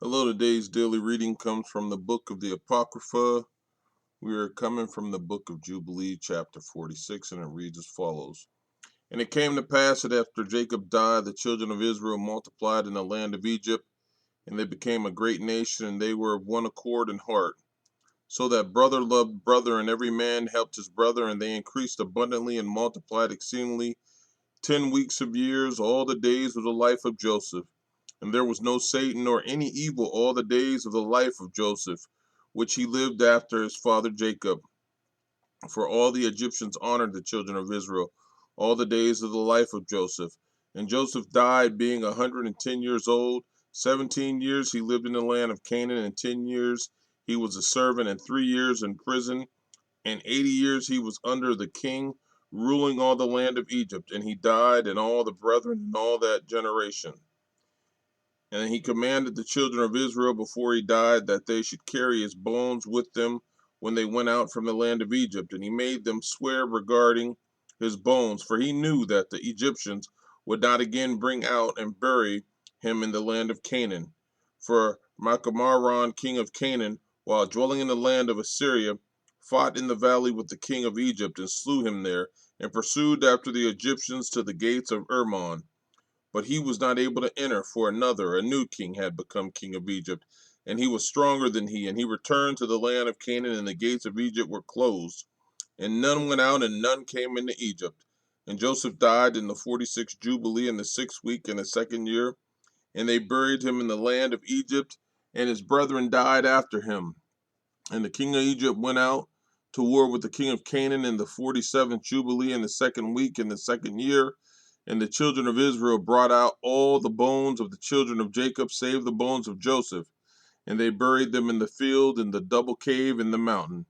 Hello, today's daily reading comes from the book of the Apocrypha. We are coming from the book of Jubilees, chapter 46, and it reads as follows. And it came to pass that after Jacob died, the children of Israel multiplied in the land of Egypt, and they became a great nation, and they were of one accord in heart. So that brother loved brother, and every man helped his brother, and they increased abundantly and multiplied exceedingly 10 weeks of years, all the days of the life of Joseph. And there was no Satan nor any evil all the days of the life of Joseph, which he lived after his father Jacob. For all the Egyptians honored the children of Israel all the days of the life of Joseph. And Joseph died being 110 years old. 17 years he lived in the land of Canaan, and 10 years he was a servant, and 3 years in prison, and 80 years he was under the king, ruling all the land of Egypt. And he died, and all the brethren in all that generation. And he commanded the children of Israel before he died that they should carry his bones with them when they went out from the land of Egypt. And he made them swear regarding his bones, for he knew that the Egyptians would not again bring out and bury him in the land of Canaan. For Macamaron, king of Canaan, while dwelling in the land of Assyria, fought in the valley with the king of Egypt and slew him there, and pursued after the Egyptians to the gates of Ermon. But he was not able to enter, for another, a new king, had become king of Egypt, and he was stronger than he. And he returned to the land of Canaan, and the gates of Egypt were closed. And none went out, and none came into Egypt. And Joseph died in the 46th Jubilee, in the 6th week, in the 2nd year. And they buried him in the land of Egypt, and his brethren died after him. And the king of Egypt went out to war with the king of Canaan in the 47th Jubilee, in the 2nd week, in the 2nd year. And the children of Israel brought out all the bones of the children of Jacob, save the bones of Joseph. And they buried them in the field, in the double cave, in the mountain.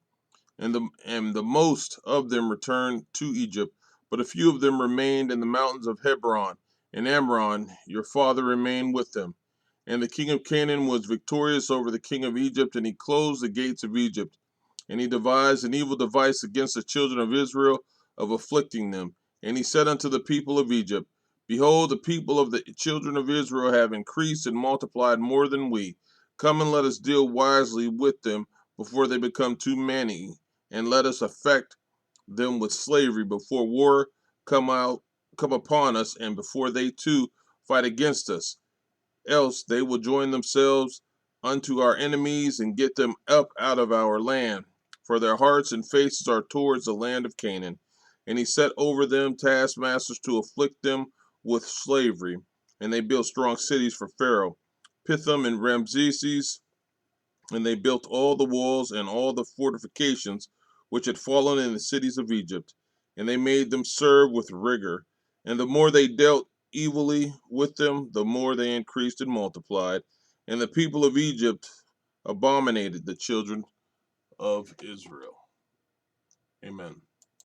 And the most of them returned to Egypt, but a few of them remained in the mountains of Hebron. And Amron, your father, remained with them. And the king of Canaan was victorious over the king of Egypt, and he closed the gates of Egypt. And he devised an evil device against the children of Israel, of afflicting them. And he said unto the people of Egypt, Behold, the people of the children of Israel have increased and multiplied more than we. Come and let us deal wisely with them before they become too many, and let us affect them with slavery before war come upon us, and before they too fight against us. Else they will join themselves unto our enemies, and get them up out of our land. For their hearts and faces are towards the land of Canaan. And he set over them taskmasters to afflict them with slavery. And they built strong cities for Pharaoh, Pithom and Ramses, and they built all the walls and all the fortifications which had fallen in the cities of Egypt, and they made them serve with rigor. And the more they dealt evilly with them, the more they increased and multiplied. And the people of Egypt abominated the children of Israel. Amen.